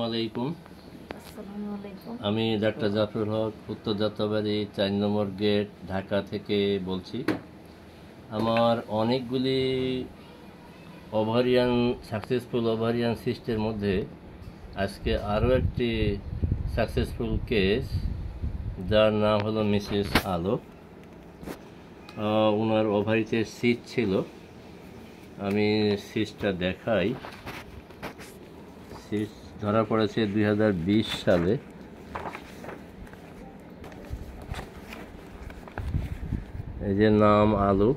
আলাইকুম। আমি ডাক্তার জাফরুল হক, উত্তর যাত্রাবাড়ি 4 নম্বর গেট, ঢাকা থেকে বলছি। আমার অনেকগুলি সাকসেসফুল ওভারিয়ান সিস্টের মধ্যে আজকে আরও একটি সাকসেসফুল কেস, যার নাম হলো মিসেস আলো। ওনার ওভারিতে সিস্ট ছিল। আমি সিস্টটা দেখাই। সিস্ট ধরা পড়েছে 2020 সালে। এই যে নাম আলো,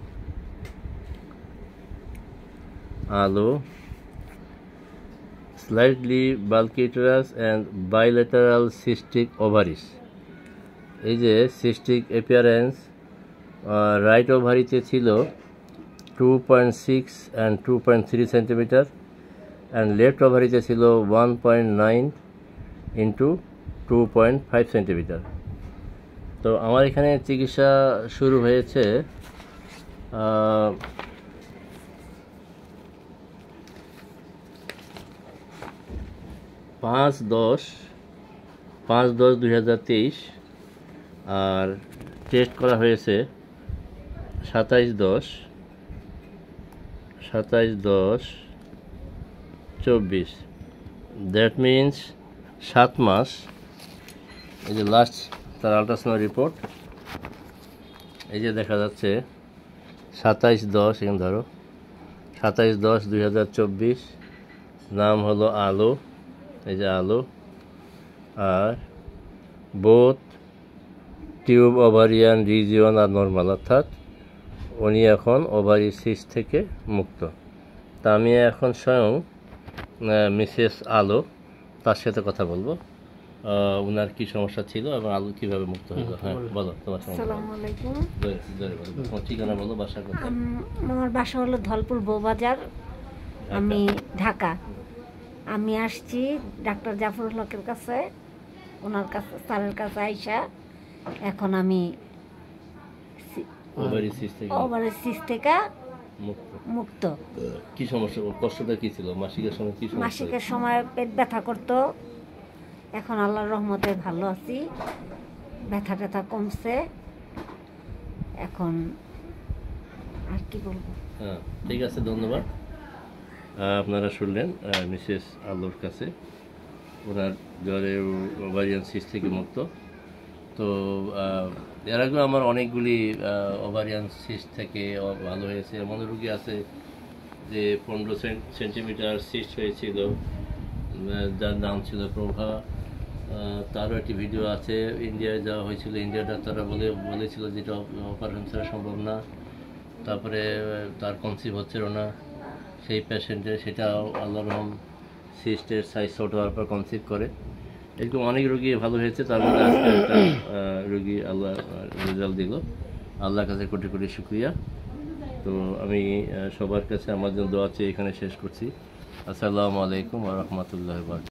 slightly bulky uterus and bilateral cystic ovaries. এই যে সিস্টিক অ্যাপিয়ারেন্স রাইট ওভারিতে ছিল 2.6 and 2.3 সেন্টিমিটার, and left ওভারিতে ছিল 1.9 into 2.5 সেন্টিমিটার। তো আমার এখানে চিকিৎসা শুরু হয়েছে 5/10/2023, আর টেস্ট করা হয়েছে 27/10/24। দ্যাট মিন্স 7 মাস। এই যে লাস্ট তার আলট্রাসাউন্ড রিপোর্ট, এই যে দেখা যাচ্ছে 27/10, এখানে ধরো 27/10/2024। নাম হলো আলো, এই যে আলো। আর বোথ টিউব ওভারিয়ান রিজিয়ন আর নর্মাল, অর্থাৎ উনি এখন ওভারি সিস্ট থেকে মুক্ত। তা আমি এখন স্বয়ং মিসেস আলো, তার সাথে কথা বলবো। ওনার কি সমস্যা ছিল এবং আলো কিভাবে মুক্ত হলো। হ্যাঁ, বলো তোমার সমস্যা। আসসালামু আলাইকুম। তোমার ঠিকানা বলো, বাসা কোথায়? আমার বাসা হলো ধলপুর বউবাজার, আমি ঢাকা। আমি আসছি ডাক্তার জাফরুল হকের কাছে, ওনার কাছে, স্যারের কাছে আইসা এখন আমি ওভারি সিস্ট থেকে মুক্ত। কি সমস্যা, কষ্টটা কি ছিল? মাসিকের সময় কি সমস্যা? মাসিকের সময় পেট ব্যথা করতো, এখন আল্লাহর রহমতে ভালো আছি, ব্যথা ট্যাথা কমছে। এখন আর কি বলবো। হ্যাঁ, ঠিক আছে, ধন্যবাদ। আপনারা শুনলেন মিসেস আলোর কাছে, ওনার জ্বরে ওভারিয়ান সিস্ট থেকে মুক্ত। তো এর আগেও আমার অনেকগুলি ওভারিয়ান সিস্ট থেকে ভালো হয়েছে। এমন রুগী আছে যে 15 সেন্টিমিটার সিস্ট হয়েছিল, যার নাম ছিল প্রভা। তারও একটি ভিডিও আছে। ইন্ডিয়ায় যাওয়া হয়েছিল, ইন্ডিয়ার ডাক্তাররা বলেছিল যেটা অপারেশন ছাড়া সম্ভব না। তারপরে তার কনসিভ হচ্ছিল না সেই পেশেন্টের, সেটা আল্লাহ রহম সিস্টের সাইজ ছোট হওয়ার পর কনসিভ করে। এরকম অনেক রোগী ভালো হয়েছে। তার মধ্যে আজকে একটা রোগী আল্লাহ রেজাল্ট দিল। আল্লাহর কাছে কোটি কোটি শুকরিয়া। তো আমি সবার কাছে আমার জন্য দোয়া চেয়ে এখানে শেষ করছি। আসসালামু আলাইকুম ওয়া রাহমাতুল্লাহি ওয়া বারাকাতুহু।